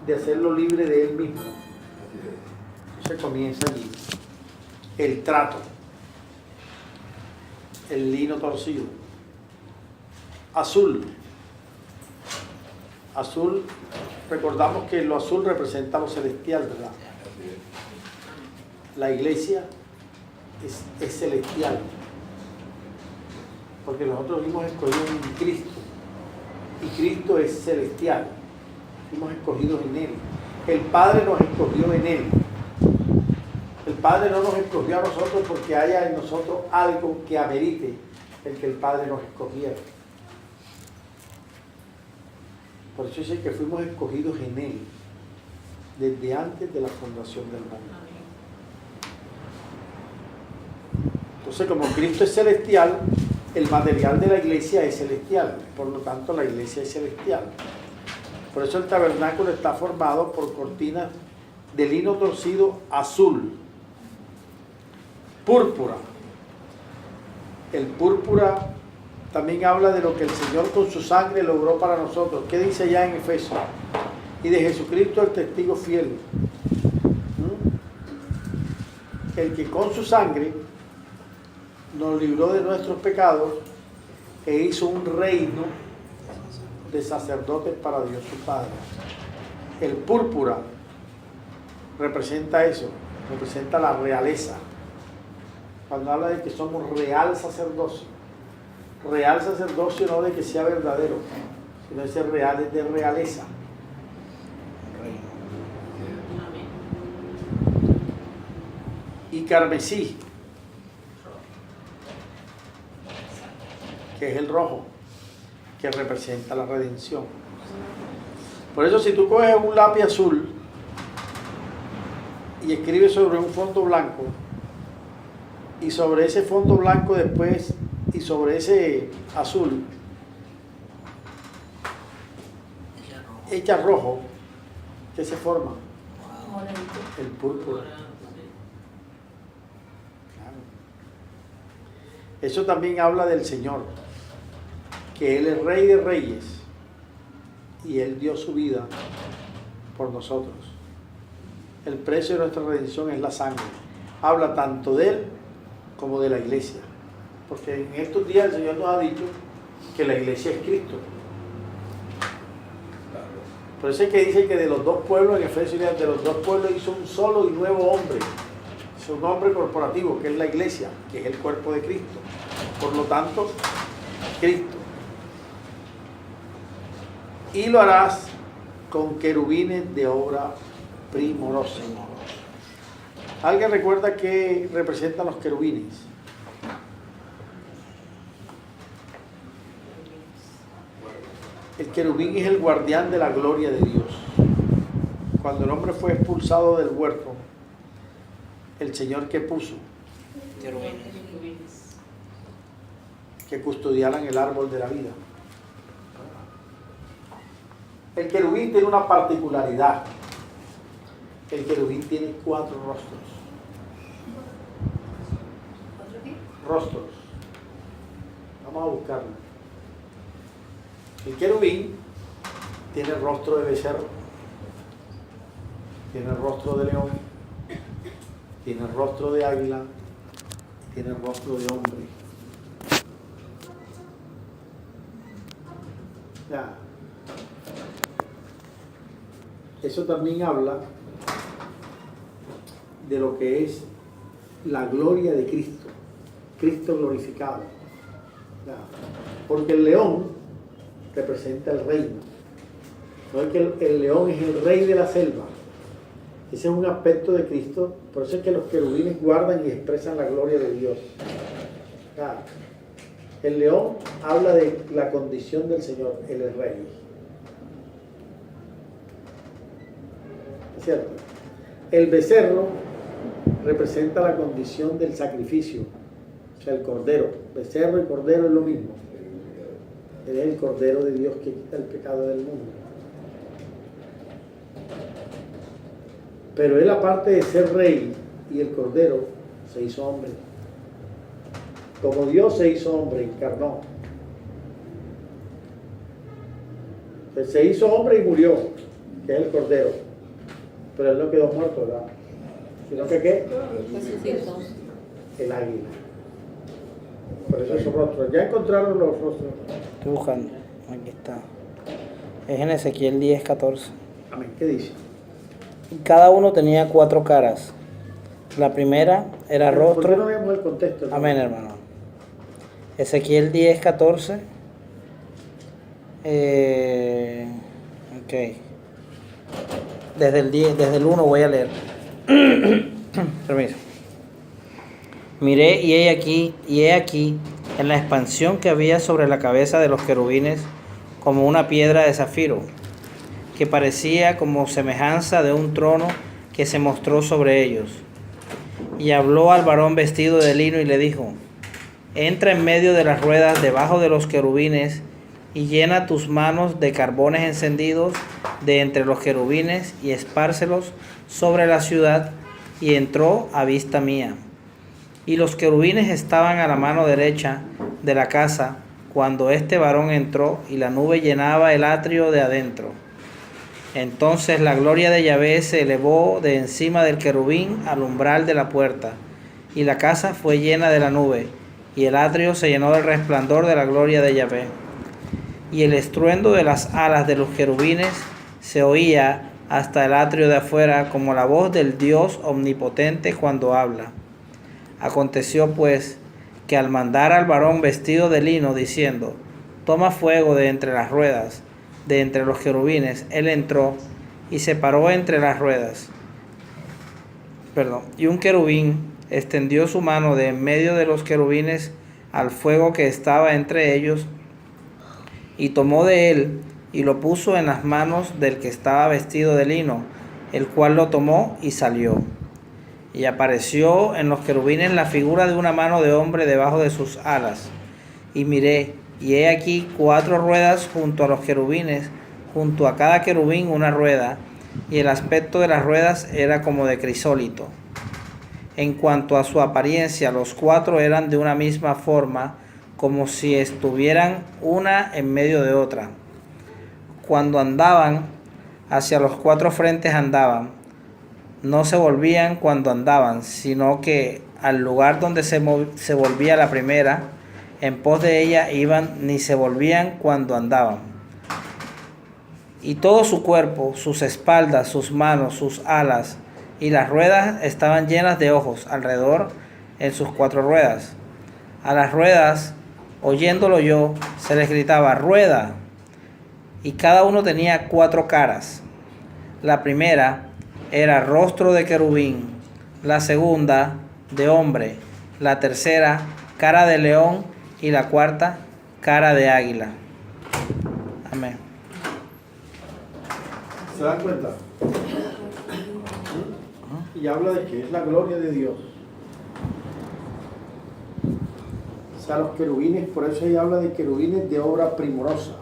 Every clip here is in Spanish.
de hacerlo libre de él mismo. Entonces comienza allí el trato, el lino torcido. Azul. Azul, recordamos que lo azul representa lo celestial, ¿verdad? La iglesia es celestial, porque nosotros hemos escogido en Cristo, y Cristo es celestial, hemos escogido en Él. El Padre nos escogió en Él. El Padre no nos escogió a nosotros porque haya en nosotros algo que amerite el que el Padre nos escogiera. Por eso dice que fuimos escogidos en Él desde antes de la fundación del mundo. Entonces, como Cristo es celestial, el material de la iglesia es celestial, por lo tanto la iglesia es celestial. Por eso el tabernáculo está formado por cortinas de lino torcido azul, púrpura. El púrpura también habla de lo que el Señor con su sangre logró para nosotros. ¿Qué dice allá en Efesios? Y de Jesucristo el testigo fiel. El que con su sangre nos libró de nuestros pecados e hizo un reino de sacerdotes para Dios su Padre. El púrpura representa eso, representa la realeza. Cuando habla de que somos real sacerdocio no de que sea verdadero, sino de ser real, es de realeza. Y carmesí, que es el rojo, que representa la redención. Por eso si tú coges un lápiz azul y escribes sobre un fondo blanco, y sobre ese fondo blanco después, y sobre ese azul, echa rojo, ¿qué se forma? El púrpura. Claro. Eso también habla del Señor, que Él es Rey de Reyes y Él dio su vida por nosotros. El precio de nuestra redención es la sangre. Habla tanto de Él como de la iglesia, porque en estos días el Señor nos ha dicho que la iglesia es Cristo. Por eso es que dice que de los dos pueblos, en Efesios, de los dos pueblos hizo un solo y nuevo hombre. Es un hombre corporativo, que es la iglesia, que es el cuerpo de Cristo. Por lo tanto, Cristo. Y lo harás con querubines de obra primorosa. ¿Alguien recuerda qué representan los querubines? El querubín es el guardián de la gloria de Dios. Cuando el hombre fue expulsado del huerto, el Señor ¿qué puso? Querubines. Que custodiaran el árbol de la vida. El querubín tiene una particularidad. El querubín tiene 4 rostros. ¿Cuatro qué? Rostros. Vamos a buscarlo. El querubín tiene rostro de becerro, tiene rostro de león, tiene rostro de águila, tiene rostro de hombre. Ya. Eso también habla de lo que es la gloria de Cristo, Cristo glorificado. Ya. Porque el león representa el reino. No es que el león es el rey de la selva. Ese es un aspecto de Cristo. Por eso es que los querubines guardan y expresan la gloria de Dios. Ya. El león habla de la condición del Señor, Él es rey. ¿Es cierto? El becerro representa la condición del sacrificio, o sea, el cordero. Becerro y cordero es lo mismo. Él es el cordero de Dios que quita el pecado del mundo. Pero él, aparte de ser rey y el cordero, se hizo hombre. Como Dios se hizo hombre, encarnó. Se hizo hombre y murió. que es el cordero. Pero él no quedó muerto, ¿verdad? Sino que ¿qué? Resucitó. El águila. Por eso esos rostros. ¿Ya encontraron los rostros? Estoy buscando. Aquí está. Es en Ezequiel 10:14. Amén. ¿Qué dice? Cada uno tenía 4 caras. La primera era ¿Por qué no rostro. vemos el contexto? Amén, hermano. Ezequiel 10:14. Ok. Desde el 1 voy a leer. Permiso. Miré y he aquí, en la expansión que había sobre la cabeza de los querubines, como una piedra de zafiro, que parecía como semejanza de un trono que se mostró sobre ellos. Y habló al varón vestido de lino y le dijo: entra en medio de las ruedas debajo de los querubines y llena tus manos de carbones encendidos de entre los querubines y espárcelos sobre la ciudad. Y entró a vista mía. Y los querubines estaban a la mano derecha de la casa cuando este varón entró, y la nube llenaba el atrio de adentro. Entonces la gloria de Yahvé se elevó de encima del querubín al umbral de la puerta, y la casa fue llena de la nube, y el atrio se llenó del resplandor de la gloria de Yahvé. Y el estruendo de las alas de los querubines se oía hasta el atrio de afuera, como la voz del Dios omnipotente cuando habla. Aconteció pues que al mandar al varón vestido de lino, diciendo: toma fuego de entre las ruedas, de entre los querubines, él entró y se paró entre las ruedas. Y un querubín extendió su mano de en medio de los querubines al fuego que estaba entre ellos, y tomó de él y lo puso en las manos del que estaba vestido de lino, el cual lo tomó y salió. Y apareció en los querubines la figura de una mano de hombre debajo de sus alas. Y miré, y he aquí 4 ruedas junto a los querubines, junto a cada querubín una rueda, y el aspecto de las ruedas era como de crisólito. En cuanto a su apariencia, los 4 eran de una misma forma, como si estuvieran una en medio de otra. Cuando andaban, hacia los 4 frentes andaban. No se volvían cuando andaban, sino que al lugar donde se volvía la primera, en pos de ella iban, ni se volvían cuando andaban. Y todo su cuerpo, sus espaldas, sus manos, sus alas y las ruedas estaban llenas de ojos alrededor en sus 4 ruedas. A las ruedas, oyéndolo yo, se les gritaba: rueda. Y cada uno tenía 4 caras. La primera era rostro de querubín, la segunda de hombre, la tercera cara de león y la cuarta cara de águila. Amén. ¿Se dan cuenta? Y habla de que es la gloria de Dios. O sea, los querubines, por eso ella habla de querubines de obra primorosa.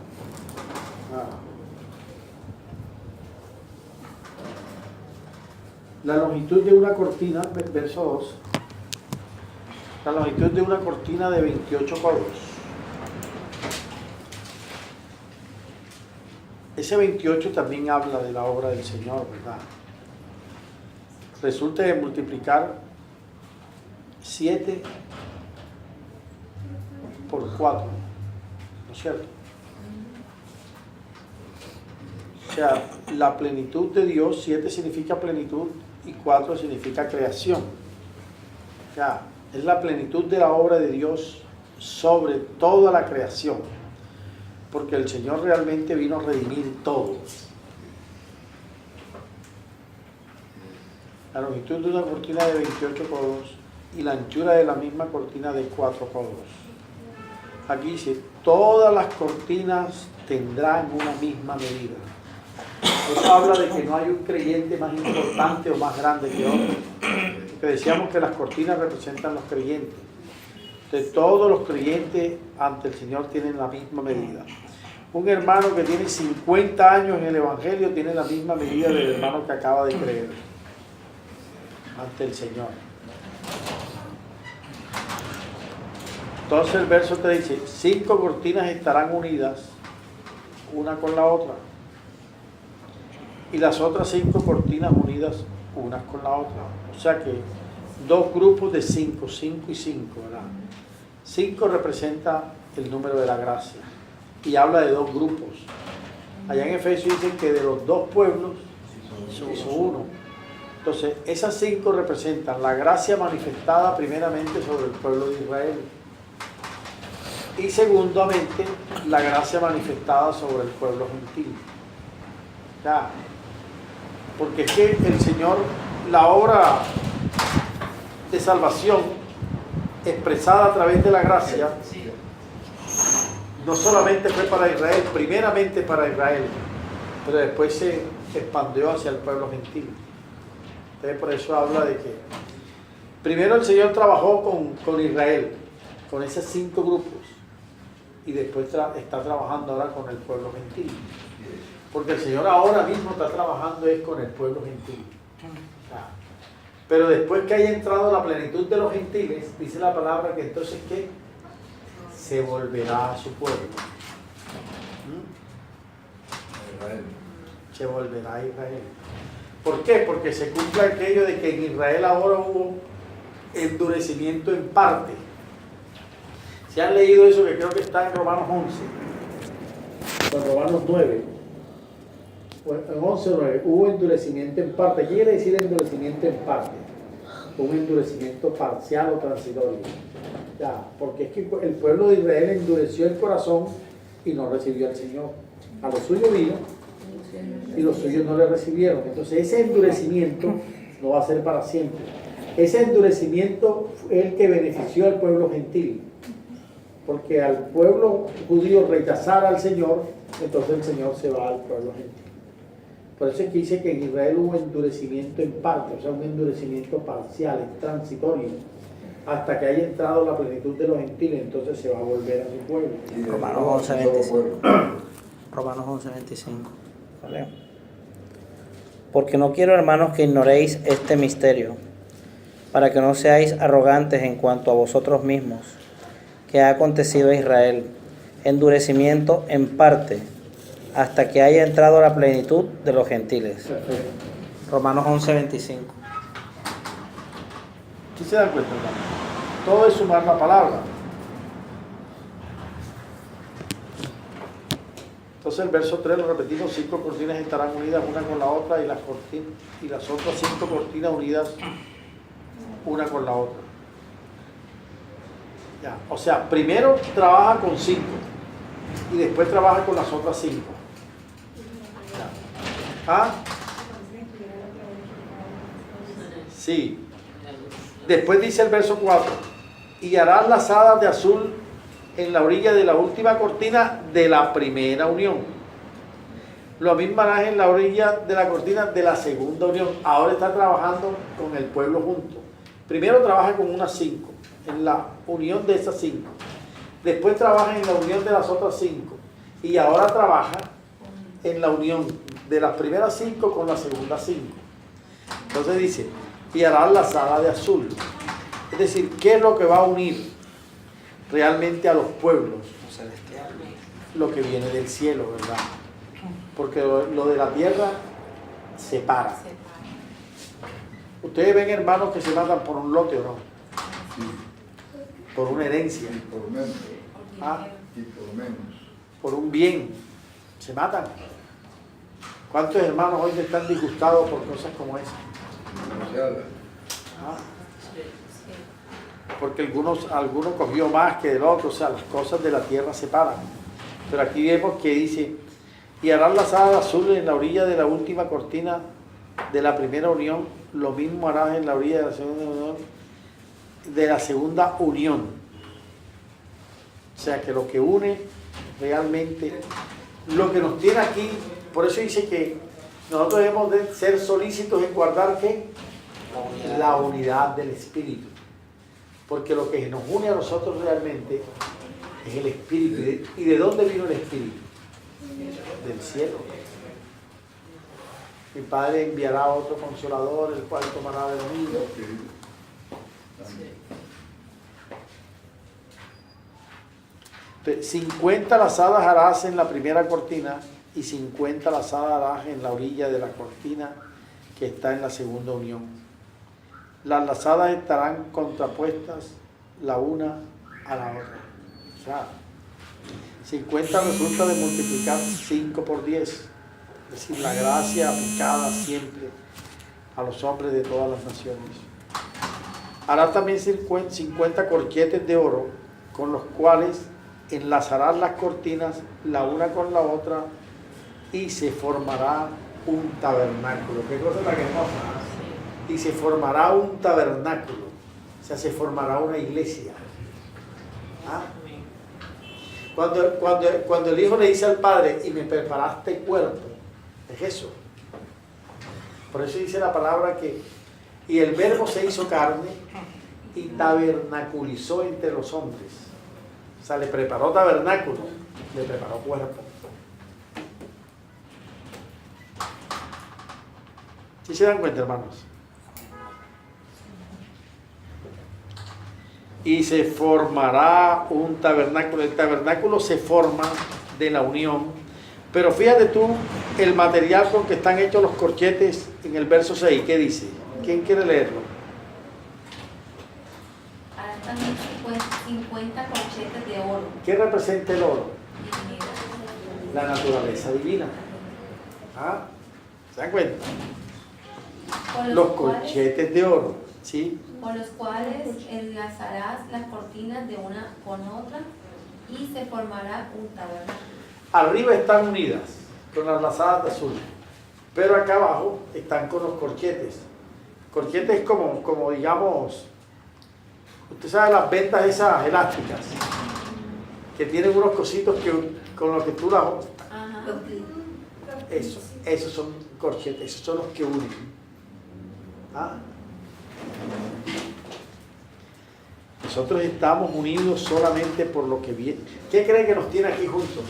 La longitud de una cortina, verso 2, la longitud de una cortina de 28 codos. Ese 28 también habla de la obra del Señor, ¿verdad? Resulta de multiplicar 7 por 4, ¿no es cierto? O sea, la plenitud de Dios, 7 significa plenitud y 4 significa creación. O sea, es la plenitud de la obra de Dios sobre toda la creación, porque el Señor realmente vino a redimir todo. La longitud de una cortina de 28 codos y la anchura de la misma cortina de 4 codos. Aquí dice: todas las cortinas tendrán una misma medida. Eso habla de que no hay un creyente más importante o más grande que otro. Porque decíamos que las cortinas representan los creyentes. Entonces, todos los creyentes ante el Señor tienen la misma medida. Un hermano que tiene 50 años en el Evangelio tiene la misma medida del hermano que acaba de creer ante el Señor. Entonces el verso te dice: 5 cortinas estarán unidas una con la otra, y las otras 5 cortinas unidas unas con la otra. O sea que 2 grupos de 5, 5 y 5, ¿verdad? 5 representa el número de la gracia y habla de 2 grupos. Allá en Efesios dicen que de los 2 pueblos hizo uno. Entonces, esas 5 representan la gracia manifestada primeramente sobre el pueblo de Israel y segundamente la gracia manifestada sobre el pueblo gentil. Ya, porque es que el Señor, la obra de salvación expresada a través de la gracia, no solamente fue para Israel, primeramente para Israel, pero después se expandió hacia el pueblo gentil. Entonces por eso habla de que primero el Señor trabajó con Israel, con esos 5 grupos, y después está trabajando ahora con el pueblo gentil. Porque el Señor ahora mismo está trabajando es con el pueblo gentil. Pero después que haya entrado la plenitud de los gentiles, dice la palabra que entonces ¿qué? Se volverá a su pueblo. Se volverá a Israel. ¿Por qué? Porque se cumple aquello de que en Israel ahora hubo endurecimiento en parte. Si han leído eso, que creo que está en Romanos 11, o en Romanos 9, en 11 o 9, hubo endurecimiento en parte. ¿Qué quiere decir endurecimiento en parte? Un endurecimiento parcial o transitorio. Ya, porque es que el pueblo de Israel endureció el corazón y no recibió al Señor. A los suyos vino y los suyos no le recibieron. Entonces ese endurecimiento no va a ser para siempre. Ese endurecimiento fue el que benefició al pueblo gentil. Porque al pueblo judío rechazar al Señor, entonces el Señor se va al pueblo gentil. Por eso es que dice que en Israel hubo endurecimiento en parte, o sea, un endurecimiento parcial, transitorio, hasta que haya entrado la plenitud de los gentiles, entonces se va a volver a su pueblo. Romanos 11:25. Romanos 11:25. ¿Vale? Porque no quiero, hermanos, que ignoréis este misterio, para que no seáis arrogantes en cuanto a vosotros mismos, que ha acontecido a Israel, endurecimiento en parte, hasta que haya entrado la plenitud de los gentiles. Perfecto. Romanos 11:25. ¿Sí se dan cuenta, hermano? Todo es sumar la palabra. Entonces el verso 3 lo repetimos: 5 cortinas estarán unidas una con la otra y las otras 5 cortinas unidas una con la otra. Ya, o sea, primero trabaja con 5 y después trabaja con las otras 5. ¿Ah? Sí. Después dice el verso 4: y harás las hadas de azul en la orilla de la última cortina de la primera unión. Lo mismo harás en la orilla de la cortina de la segunda unión. Ahora está trabajando con el pueblo junto. Primero trabaja con unas 5, en la unión de esas 5. Después trabaja en la unión de las otras 5. Y ahora trabaja en la unión de las primeras 5 con las segundas 5. Entonces dice: y harás la sala de azul. Es decir, ¿qué es lo que va a unir realmente a los pueblos? Lo que viene del cielo, ¿verdad? Porque lo de la tierra separa. Ustedes ven hermanos que se matan por un lote, ¿o no? Sí. Por una herencia. Y por menos. ¿Ah? Y por menos. Por un bien. Se matan. ¿Cuántos hermanos hoy están disgustados por cosas como esas? Demasiadas. ¿Ah? Porque algunos cogió más que el otro, o sea, las cosas de la tierra separan. Pero aquí vemos que dice: y harás las hadas azules en la orilla de la última cortina de la primera unión, lo mismo harás en la orilla de la segunda unión. O sea que lo que une realmente, lo que nos tiene aquí, por eso dice que nosotros debemos de ser solícitos en guardar ¿qué? La unidad del Espíritu. Porque lo que nos une a nosotros realmente es el Espíritu. ¿Y de dónde vino el Espíritu? Del cielo. Mi Padre enviará otro Consolador, el cual tomará de lo mío. Entonces, 50 lazadas harás en la primera cortina y 50 lazadas harás en la orilla de la cortina que está en la segunda unión. Las lazadas estarán contrapuestas la una a la otra. O sea, 50 resulta de multiplicar 5 por 10. Es decir, la gracia aplicada siempre a los hombres de todas las naciones. Hará también 50 corchetes de oro, con los cuales enlazarás las cortinas la una con la otra y se formará un tabernáculo. Qué cosa tan hermosa. Y se formará un tabernáculo. O sea, se formará una iglesia. ¿Ah? Cuando el hijo le dice al padre, y me preparaste cuerpo, es eso. Por eso dice la palabra que, y el verbo se hizo carne y tabernaculizó entre los hombres. O sea, le preparó tabernáculo, le preparó cuerpo. ¿Sí se dan cuenta, hermanos? Y se formará un tabernáculo. El tabernáculo se forma de la unión. Pero fíjate tú el material con que están hechos los corchetes en el verso 6. ¿Qué dice? ¿Quién quiere leerlo? Harán también 50 corchetes de oro. ¿Qué representa el oro? La naturaleza divina. ¿Ah? ¿Se dan cuenta? Los corchetes de oro. ¿Sí? Con los cuales enlazarás las cortinas de una con otra y se formará un tabernáculo. Arriba están unidas con las lazadas de azul, pero acá abajo están con los corchetes. Corchetes como digamos, usted sabe las ventas esas elásticas, que tienen unos cositos con los que tú las... Ajá. Esos son corchetes, esos son los que unen. ¿Ah? Nosotros estamos unidos solamente por lo que viene. ¿Qué cree que nos tiene aquí juntos?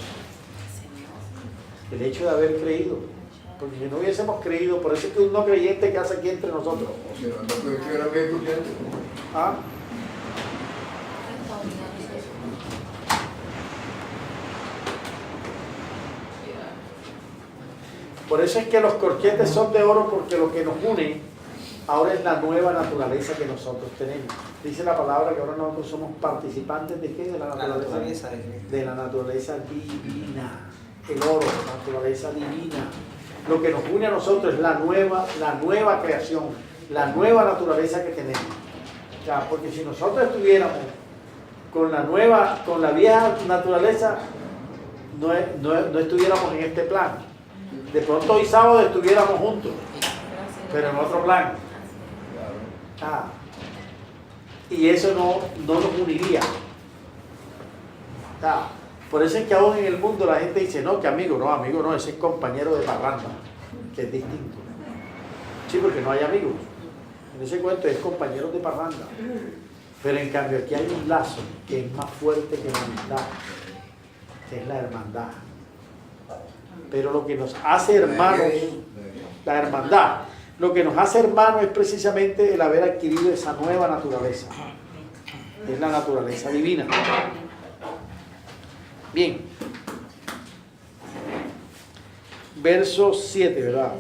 El hecho de haber creído. Porque si no hubiésemos creído, por eso es que un no creyente que hace aquí entre nosotros. O sea, no puede creer a ver escuchando. ¿Ah? Por eso es que los corchetes son de oro, porque lo que nos une ahora es la nueva naturaleza que nosotros tenemos. Dice la palabra que ahora nosotros somos participantes de ¿qué? De la naturaleza. De la naturaleza divina. El oro, la naturaleza divina. Lo que nos une a nosotros es la nueva creación, la nueva naturaleza que tenemos. O sea, porque si nosotros estuviéramos con la vieja naturaleza, no estuviéramos en este plan. De pronto hoy sábado estuviéramos juntos, pero en otro plan. Ah, y eso no nos uniría. Ah, por eso es que aún en el mundo la gente dice, no, que amigo no, ese es compañero de parranda, que es distinto. Sí, porque no hay amigos. En ese cuento es compañero de parranda. Pero en cambio aquí hay un lazo que es más fuerte que la amistad, que es la hermandad. Pero lo que nos hace hermanos, la hermandad, lo que nos hace hermanos es precisamente el haber adquirido esa nueva naturaleza. Es la naturaleza divina. Bien. Verso 7, ¿verdad?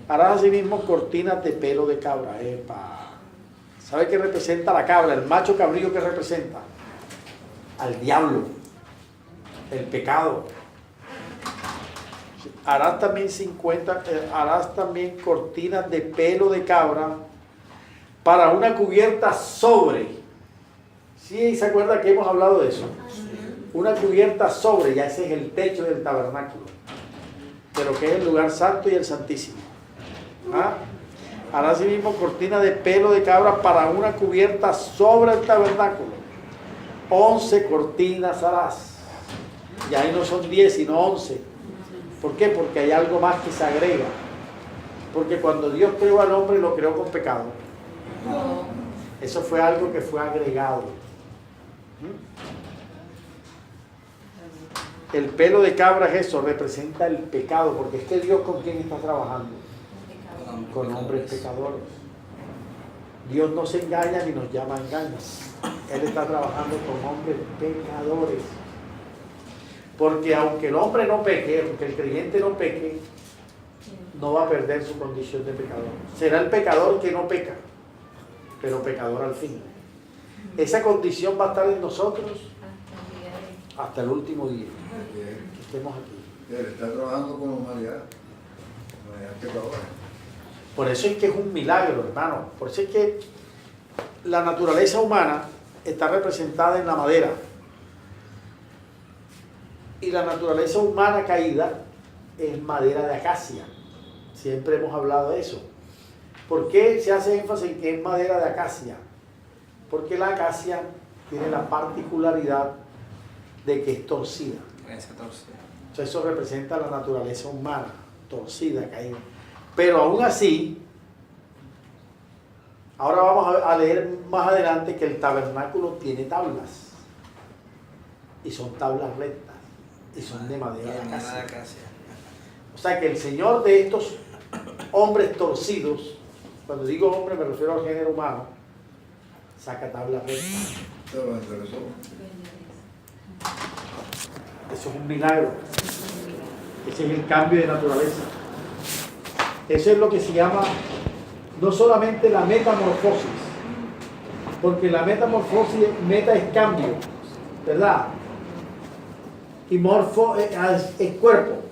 Harás asimismo cortinas de pelo de cabra. Epa. ¿Sabe qué representa la cabra? El macho cabrío, ¿qué representa? Al diablo, el pecado. Harás también cortinas de pelo de cabra para una cubierta sobre. ¿Sí se acuerda que hemos hablado de eso? Una cubierta sobre, ya ese es el techo del tabernáculo, de lo que es el lugar santo y el santísimo. ¿Ah? Harás asimismo cortina de pelo de cabra para una cubierta sobre el tabernáculo. 11 cortinas harás. Y ahí no son 10, sino 11. ¿Por qué? Porque hay algo más que se agrega. Porque cuando Dios creó al hombre, lo creó con pecado. Eso fue algo que fue agregado. El pelo de cabra es eso, representa el pecado, porque es que Dios ¿con quién está trabajando? Con hombres pecadores. Dios no se engaña ni nos llama a engaños. Él está trabajando con hombres pecadores. Porque aunque el hombre no peque, aunque el creyente no peque, no va a perder su condición de pecador. Será el pecador que no peca, pero pecador al fin. Esa condición va a estar en nosotros hasta el último día que estemos aquí. Él está trabajando como humanidad pecadora. Por eso es que es un milagro, hermano. Por eso es que la naturaleza humana está representada en la madera. Y la naturaleza humana caída es madera de acacia. Siempre hemos hablado de eso. ¿Por qué se hace énfasis en que es madera de acacia? Porque la acacia tiene la particularidad de que es torcida. O sea, eso representa la naturaleza humana, torcida, caída. Pero aún así, ahora vamos a leer más adelante que el tabernáculo tiene tablas. Y son tablas rectas. Y son de madera de acacia. O sea que el Señor de estos hombres torcidos, cuando digo hombre me refiero al género humano, saca tablas rectas. Eso es un milagro. Ese es el cambio de naturaleza. Eso es lo que se llama no solamente la metamorfosis, porque la metamorfosis, meta es cambio, ¿verdad? Y morfo es cuerpo.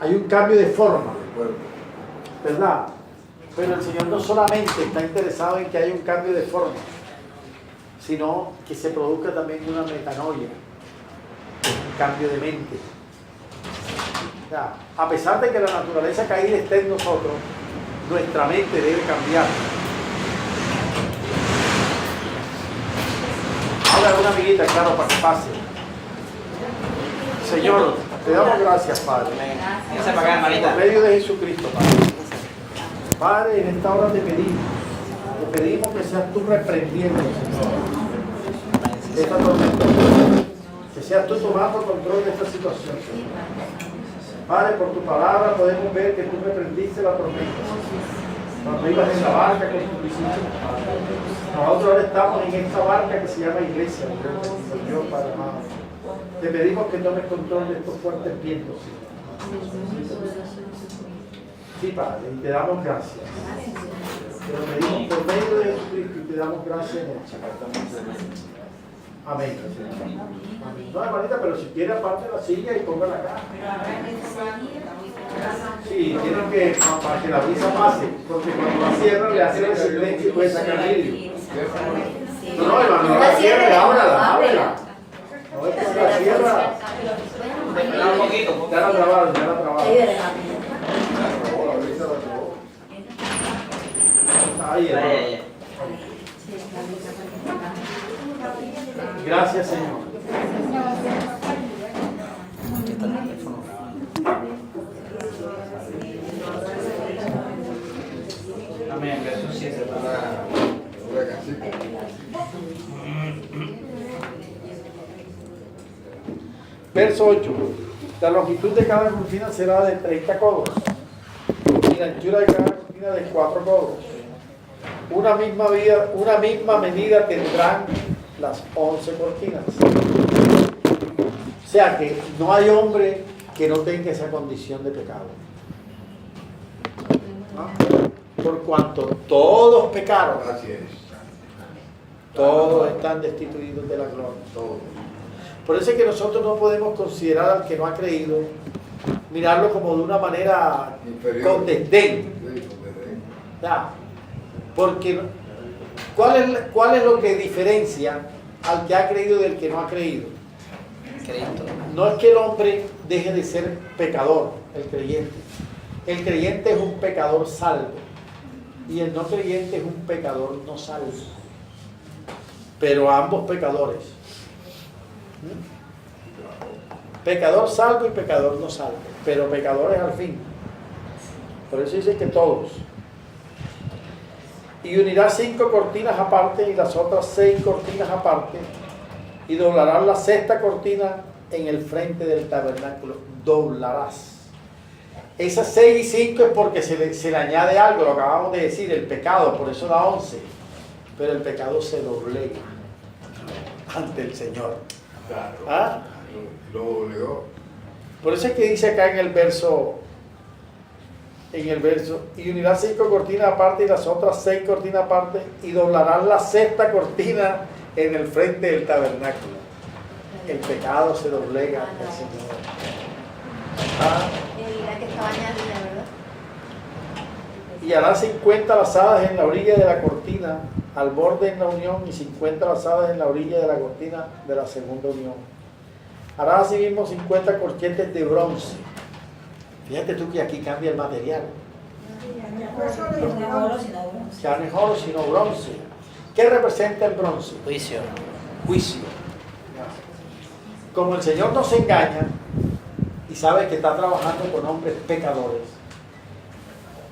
Hay un cambio de forma, ¿verdad? Pero el Señor no solamente está interesado en que haya un cambio de forma, sino que se produzca también una metanoia, un cambio de mente. O sea, a pesar de que la naturaleza caída esté en nosotros, nuestra mente debe cambiar. Ahora una amiguita, claro, para que pase. Señor, te damos gracias, Padre. Por medio de Jesucristo, Padre. Padre, en esta hora te pedimos que seas tú reprendiendo esta tormenta, que seas tú tomando control de esta situación. Padre, por tu palabra podemos ver que tú reprendiste la tormenta cuando ibas en la barca con tus discípulos. Nosotros ahora estamos en esta barca que se llama iglesia, Dios Padre amado. Te pedimos que tomes control de estos fuertes vientos. Sí, Padre, y te damos gracias. Te lo pedimos por medio de Jesucristo y te damos gracias en él. Amén. No, hermanita, pero si quiere aparte la silla y póngala acá. Sí, tienen que, para que la brisa pase, porque cuando la cierran le hacen el silencio y puede sacar vidrio. No, hermano, no la cierre, ábrela. No es que la cierra. Un poquito. Ya la trabaron. Ahí, hermano. Gracias, Señor. Amén. Eso sí es verdad. Verso 8. La longitud de cada cortina será de 30 codos y la anchura de cada cortina de 4 codos. Una misma medida tendrán las 11 cortinas. O sea que no hay hombre que no tenga esa condición de pecado. ¿No? Por cuanto todos pecaron, Así es. todos están destituidos de la gloria. Todo. Por eso es que nosotros no podemos considerar al que no ha creído, mirarlo como de una manera Inferior. con desdén. Sí, con desdén. ¿Ya? Porque ¿cuál es lo que diferencia al que ha creído del que no ha creído? Cristo. No es que el hombre deje de ser pecador, el creyente. El creyente es un pecador salvo y el no creyente es un pecador no salvo. Pero ambos pecadores. Pecador salvo y pecador no salvo, pero pecadores al fin. Por eso dice que todos. Y unirá 5 cortinas aparte y las otras 6 cortinas aparte, y doblarás la 6ª cortina en el frente del tabernáculo. Doblarás. Esas 6 y 5 es porque se le añade algo, lo acabamos de decir, el pecado, por eso da 11. Pero el pecado se doblega ante el Señor. ¿Ah? Lo obligó. Por eso es que dice acá en el verso, y unirá 5 cortinas aparte y las otras 6 cortinas aparte, y doblarán la sexta cortina en el frente del tabernáculo. El pecado se doblega al Señor. La que estaba añadida, ¿verdad? Y hará 50 lazadas en la orilla de la cortina, al borde en la unión, y 50 lazadas en la orilla de la cortina de la segunda unión. Hará asimismo 50 corchetes de bronce. Fíjate tú que aquí cambia el material. Ya no es oro, sino bronce. ¿Qué representa el bronce? Juicio. Juicio. Como el Señor nos engaña y sabe que está trabajando con hombres pecadores,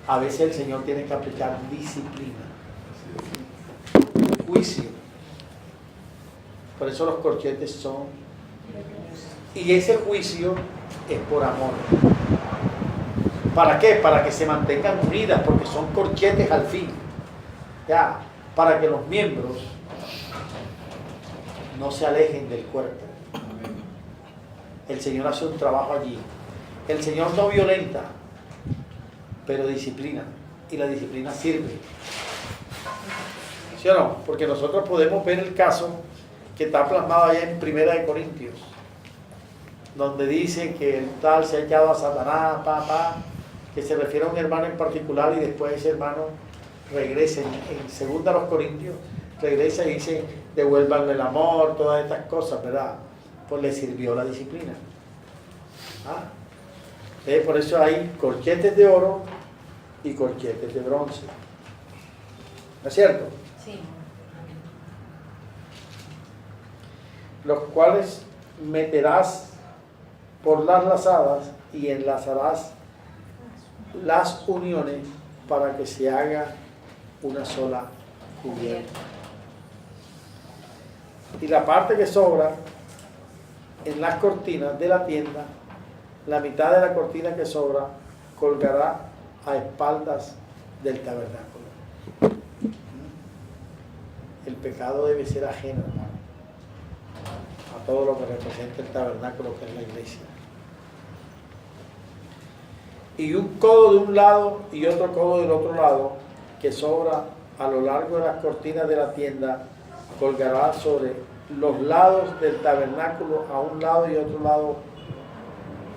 a veces el Señor tiene que aplicar disciplina. Juicio. Por eso los corchetes son. Y ese juicio es por amor. ¿Para qué? Para que se mantengan unidas, porque son corchetes al fin. Ya, para que los miembros no se alejen del cuerpo. El Señor hace un trabajo allí. El Señor no violenta, pero disciplina. Y la disciplina sirve. ¿Sí o no? Porque nosotros podemos ver el caso que está plasmado allá en 1 Corintios, donde dice que el tal se ha echado a Satanás, que se refiere a un hermano en particular, y después ese hermano regresa en 2 Corintios, regresa y dice, devuélvanle el amor, todas estas cosas, ¿verdad? Pues le sirvió la disciplina. Por eso hay corchetes de oro y corchetes de bronce. ¿No es cierto? Sí. Los cuales meterás por las lazadas y enlazarás las uniones para que se haga una sola cubierta. Y la parte que sobra en las cortinas de la tienda, la mitad de la cortina que sobra, colgará a espaldas del tabernáculo. El pecado debe ser ajeno, hermano, a todo lo que representa el tabernáculo, que es la iglesia. Y un codo de un lado y otro codo del otro lado, que sobra a lo largo de las cortinas de la tienda, colgará sobre los lados del tabernáculo, a un lado y otro lado,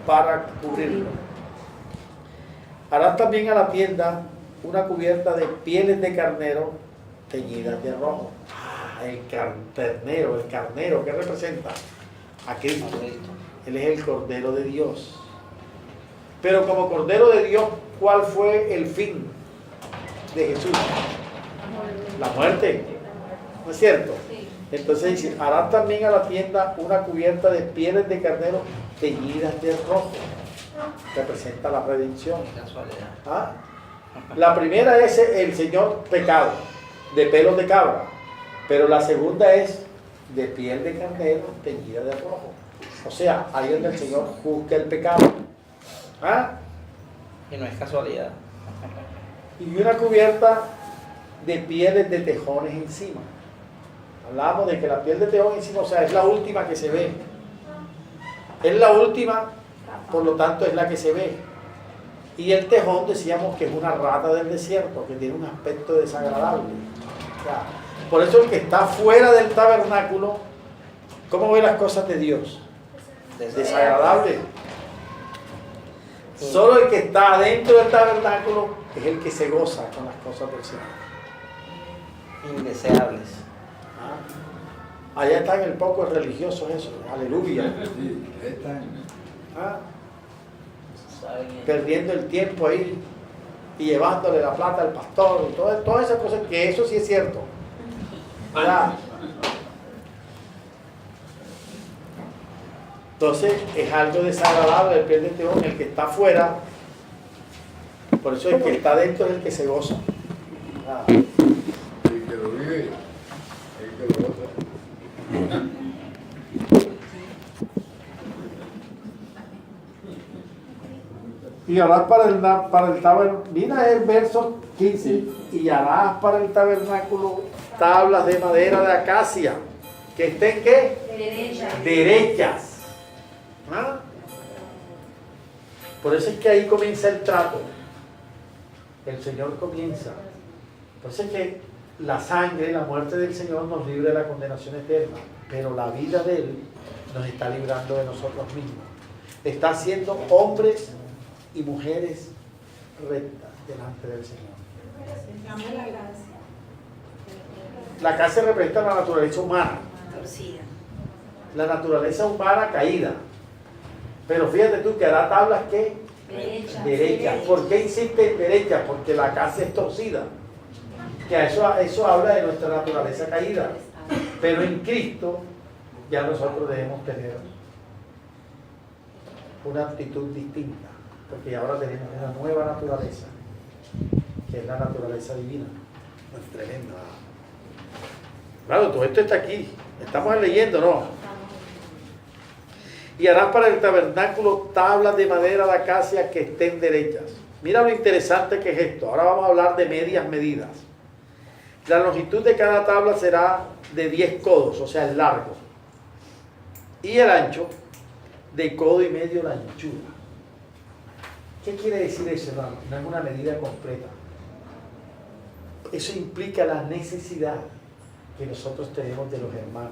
para cubrirlo. Harás también a la tienda una cubierta de pieles de carnero teñidas de rojo. El carnero, ¿qué representa? A Cristo. Él es el Cordero de Dios. Pero como Cordero de Dios, ¿cuál fue el fin de Jesús? La muerte. ¿No es cierto? Entonces dice, harán también a la tienda una cubierta de pieles de carnero teñidas de rojo. Representa la redención. ¿Ah? La primera es el Señor pecado, de pelos de cabra. Pero la segunda es de piel de carnero teñida de rojo. O sea, ahí es donde el Señor juzga el pecado. ¿Ah? Y no es casualidad. Y una cubierta de pieles de tejones encima. Hablamos de que la piel de tejón encima, o sea, es la última que se ve. Es la última, por lo tanto es la que se ve. Y el tejón decíamos que es una rata del desierto, que tiene un aspecto desagradable. O sea, por eso el que está fuera del tabernáculo, ¿cómo ve las cosas de Dios? Desagradable. Solo el que está adentro del tabernáculo es el que se goza con las cosas del Señor. Indeseables. Allá están el poco religiosos eso, aleluya. Sí, ahí están. Perdiendo el tiempo ahí y llevándole la plata al pastor y todas esas cosas, que eso sí es cierto. ¿Verdad? Entonces es algo desagradable el piel de teón, el que está afuera. Por eso el que está dentro es el que se goza. El que lo vive, el que lo goza. Y harás para el tabernáculo, mira el verso 15, y harás para el tabernáculo tablas de madera de acacia, que estén ¿qué? Derecha. Derechas. ¿Ah? Por eso es que ahí comienza el trato. El Señor comienza. Por eso es que la sangre, la muerte del Señor nos libra de la condenación eterna, pero la vida de Él nos está librando de nosotros mismos. Está haciendo hombres y mujeres rectas delante del Señor. La gracia representa la naturaleza humana. La naturaleza humana caída. Pero fíjate tú que hará tablas que derechas. ¿Por qué insiste en derechas? Porque la casa es torcida. Que eso habla de nuestra naturaleza caída. Pero en Cristo ya nosotros debemos tener una actitud distinta. Porque ahora tenemos una nueva naturaleza, que es la naturaleza divina. Es tremenda. Claro, todo esto está aquí. Estamos leyendo, ¿no? Y harás para el tabernáculo tablas de madera de acacia que estén derechas. Mira lo interesante que es esto. Ahora vamos a hablar de medias medidas. La longitud de cada tabla será de 10 codos, o sea, el largo. Y el ancho de codo y medio la anchura. ¿Qué quiere decir eso, hermano? No es una medida completa. Eso implica la necesidad que nosotros tenemos de los hermanos.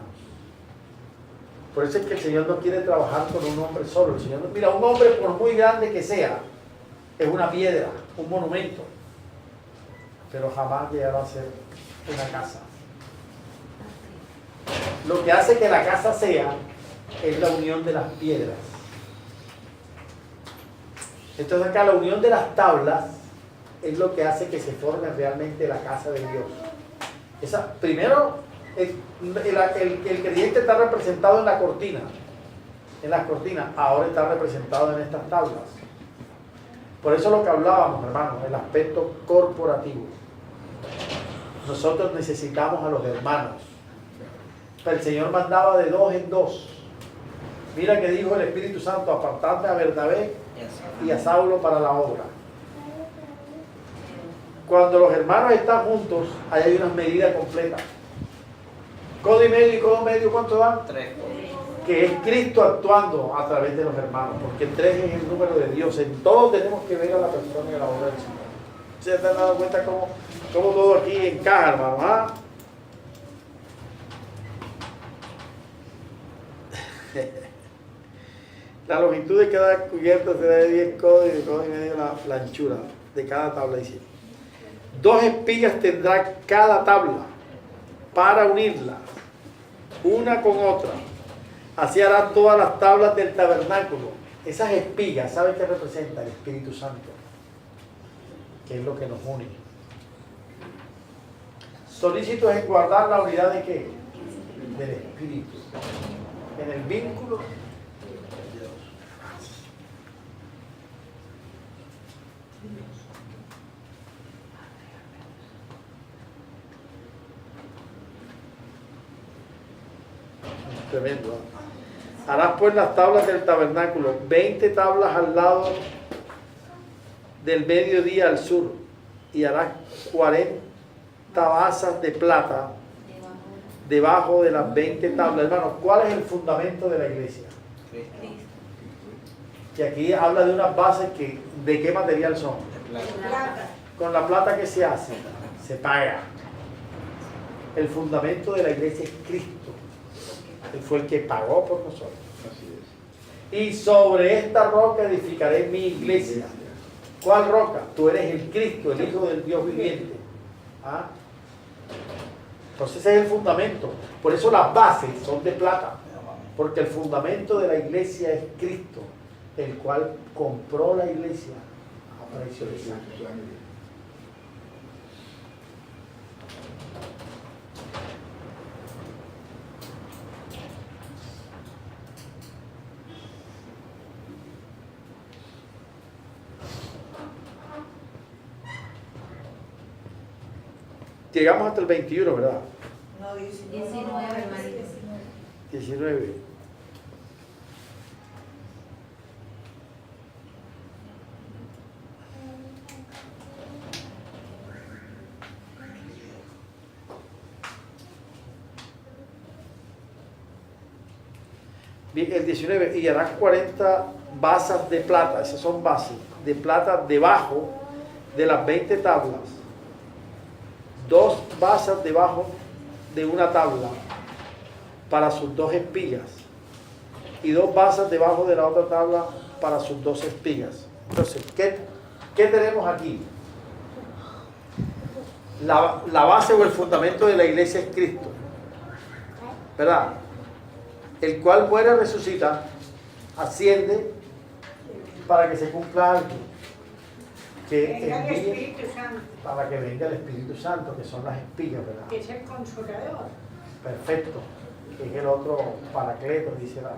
Por eso es que el Señor no quiere trabajar con un hombre solo. El Señor, mira, un hombre, por muy grande que sea, es una piedra, un monumento, pero jamás llegará a ser una casa. Lo que hace que la casa sea es la unión de las piedras. Entonces acá la unión de las tablas es lo que hace que se forme realmente la casa de Dios. Primero, el creyente está representado en la cortina, ahora está representado en estas tablas. Por eso lo que hablábamos, hermanos, el aspecto corporativo. Nosotros necesitamos a los hermanos. El Señor mandaba de 2 en 2. Mira que dijo el Espíritu Santo: apartadme a Bernabé y a Saulo para la obra. Cuando los hermanos están juntos, ahí hay una medida completa. Codo y medio, ¿cuánto dan? 3 codos. Que es Cristo actuando a través de los hermanos, porque 3 es el número de Dios. En todos tenemos que ver a la persona y a la obra del Señor. ¿Se han dado cuenta cómo todo aquí encaja, hermano? ¿Ah? La longitud de cada cubierta será de 10 codos y de codo y medio la anchura de cada tabla. Dice: 2 espigas tendrá cada tabla para unirla una con otra. Así hará todas las tablas del tabernáculo. Esas espigas, ¿saben qué representa? El Espíritu Santo, que es lo que nos une. Solícito es guardar la unidad de ¿qué? Del Espíritu, en el vínculo de Dios. Tremendo. Harás pues las tablas del tabernáculo, 20 tablas al lado del mediodía al sur, y harás 40 basas de plata debajo de las 20 tablas. Hermanos, ¿cuál es el fundamento de la iglesia? Que aquí habla de unas bases que, ¿de qué material son? Plata. Con la plata, ¿qué se hace? Se paga. El fundamento de la iglesia es Cristo. Él fue el que pagó por nosotros. Así es. Y sobre esta roca edificaré mi iglesia. ¿Cuál roca? Tú eres el Cristo, el Hijo del Dios viviente. ¿Ah? Entonces ese es el fundamento. Por eso las bases son de plata. Porque el fundamento de la iglesia es Cristo, el cual compró la iglesia a precio de sangre. Llegamos hasta el 21, ¿verdad? No, 19, 19, hermanito. 19. El 19, y harás 40 basas de plata, esas son bases, de plata debajo de las 20 tablas. 2 basas debajo de una tabla para sus 2 espigas. Y 2 basas debajo de la otra tabla para sus 2 espigas. Entonces, ¿qué tenemos aquí? La base o el fundamento de la iglesia es Cristo, ¿verdad? El cual muere, resucita, asciende para que se cumpla algo. Venga el Espíritu Santo, Para que venga el Espíritu Santo, que son las espigas, ¿verdad? que es el consolador. Perfecto, que es el otro paracleto, dice la.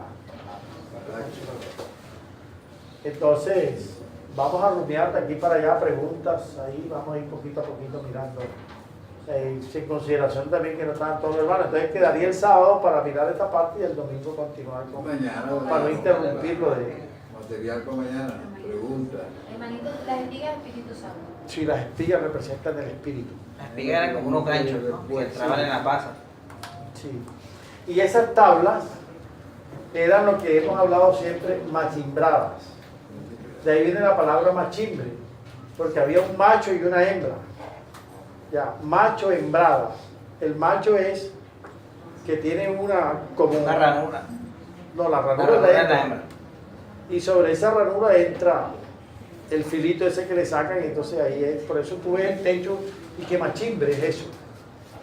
Entonces, vamos a rumiar de aquí para allá preguntas, ahí vamos a ir poquito a poquito mirando. Sin consideración también que no están todos los hermanos, entonces quedaría el sábado para mirar esta parte y el domingo continuar con Mañana, para no interrumpirlo de. Material para mañana, pregunta. Hermanito, las espigas del Espíritu Santo. Si las espigas representan el espíritu. Las espigas eran como unos ganchos, ¿no? Que entraban en la pasa. Sí. Y esas tablas eran lo que hemos hablado siempre, machimbradas. De ahí viene la palabra machimbre, porque había un macho y una hembra. Ya, macho hembrada. El macho es que tiene como Una ranura. No, la La ranura ranura es la es la hembra. hembra. Y sobre esa ranura entra el filito ese que le sacan, y entonces ahí es, por eso tú ves el techo y que machimbre es eso.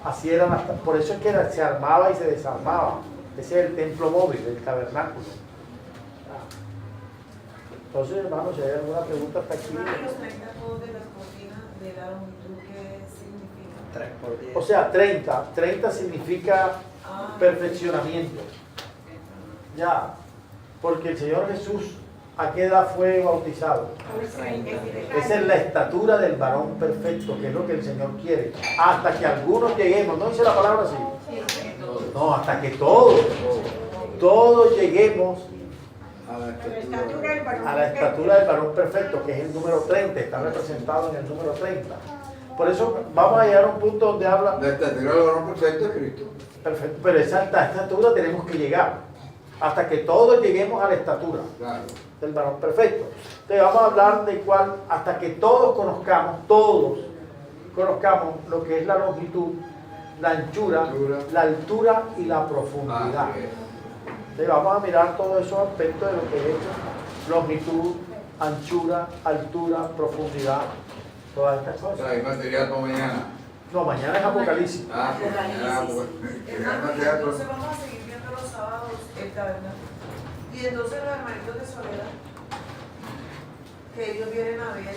Así eran por eso es que se armaba y se desarmaba. Ese es el templo móvil, el tabernáculo. Entonces, hermanos, si hay alguna pregunta hasta aquí. Los 30 codos de las cortinas de la longitud, ¿qué significa? 3 por 10. O sea, 30 significa perfeccionamiento. Ya, porque el Señor Jesús, ¿a qué edad fue bautizado? Esa es la estatura del varón perfecto, que es lo que el Señor quiere. Hasta que algunos lleguemos, ¿no dice la palabra así? No, hasta que todos lleguemos a la estatura del varón perfecto, que es el número 30, está representado en el número 30. Por eso vamos a llegar a un punto donde habla. La estatura del varón perfecto es Cristo. Perfecto, pero esa estatura tenemos que llegar, hasta que todos lleguemos a la estatura del varón perfecto. Entonces vamos a hablar de cuál, hasta que todos conozcamos lo que es la longitud, la anchura, la altura y la profundidad. Entonces vamos a mirar todos esos aspectos de lo que es longitud, anchura, altura, profundidad, todas estas cosas. Hay material para mañana. No, mañana es Apocalipsis. Mañana, pues. Entonces vamos a seguir viendo los sábados el tabernáculo. Y entonces los hermanitos de Soledad, que ellos vienen a ver,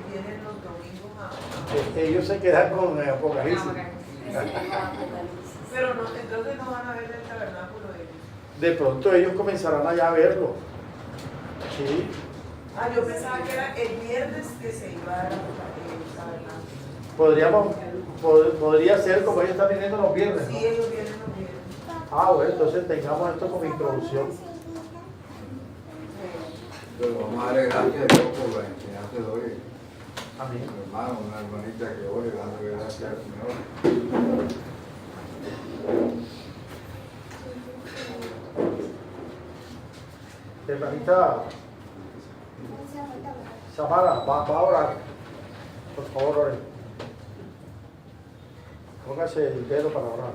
vienen los domingos a... Ellos se quedan con el Apocalipsis. Pero no, entonces no van a ver el tabernáculo ellos. De pronto ellos comenzarán allá a verlo. Sí. Yo pensaba que era el viernes que se iba a el tabernáculo. Podría ser como ellos están viniendo los viernes, ¿no? Sí, ellos vienen los viernes. Bueno, entonces tengamos esto como introducción. Pero vamos a darle gracias a Dios por la enseñanza de hoy. Amén. Hermano, una hermanita que ore, dándole gracias al Señor. Hermanita Samara, va a orar. Por favor, ore. Póngase el dedo para orar.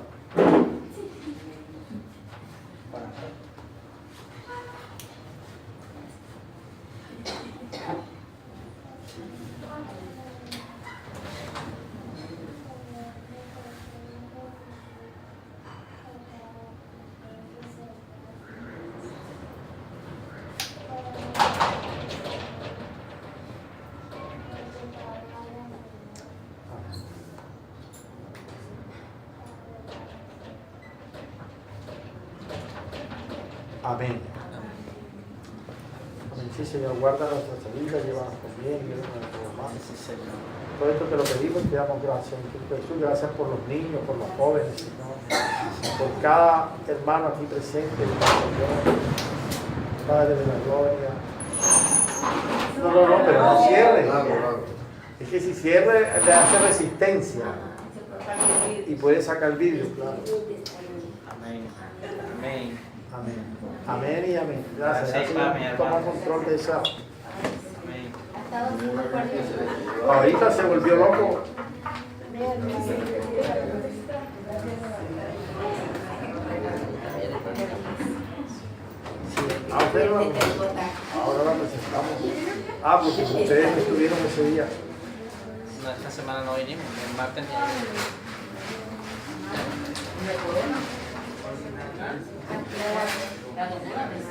Amén. Amén. Sí, Señor, guarda nuestra salida, llévanos con bien, llévanos a nuestros hermanos. Todo esto te lo pedimos y te damos gracias. En Cristo Jesús, gracias por los niños, por los jóvenes, Señor. Por cada hermano aquí presente, Señor. Padre de la gloria. No, pero no cierre. Es que si cierre le hace resistencia y puede sacar vidrio, claro. Amén. Amén. Amén. Amén y amén. Gracias. Gracias, Señor. mi hermano. Toma control de esa. Amén. Ha estado súper fuerte. Ahorita se volvió loco. Ah, ustedes no- ahora la presentamos. Ah, porque ustedes no estuvieron ese día. No, esta semana no vinimos, el martes.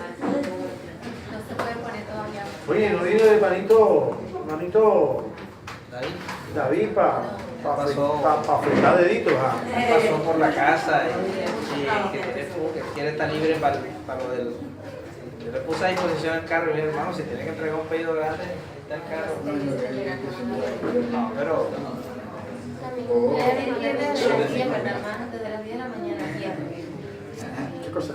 No se puede poner todavía. Oye, no vino el manito David David para Pasó. afeitar deditos. Ah. pasó por la casa y que quiere estar libre para lo del... Yo le puse a disposición el carro y le dije, hermano, si tiene que entregar un pedido grande, ahí está el carro. No, pero... El viernes de las 10, ¿verdad, hermano? Desde las 10 de la mañana, viernes. ¿Qué cosa?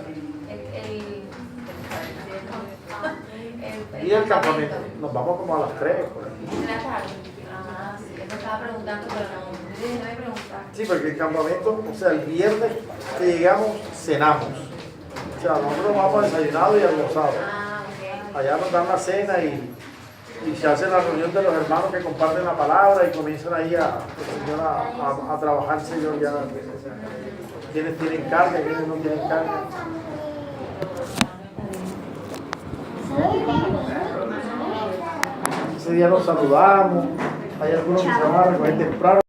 Y el campamento. Nos vamos como a las 3. Por ahí. En la tarde. Ah, sí, yo me estaba preguntando, pero no, yo dije, no hay preguntar. Sí, porque el campamento, o sea, el viernes que llegamos, cenamos. O sea, nosotros vamos desayunado y almorzado. Ah, ok. Allá nos dan la cena y se hace la reunión de los hermanos que comparten la palabra y comienzan ahí el Señor a trabajar, Señor, ya. Quienes tienen carga, quienes no tienen carga. Ese día nos saludamos, hay algunos que se van a recoger temprano.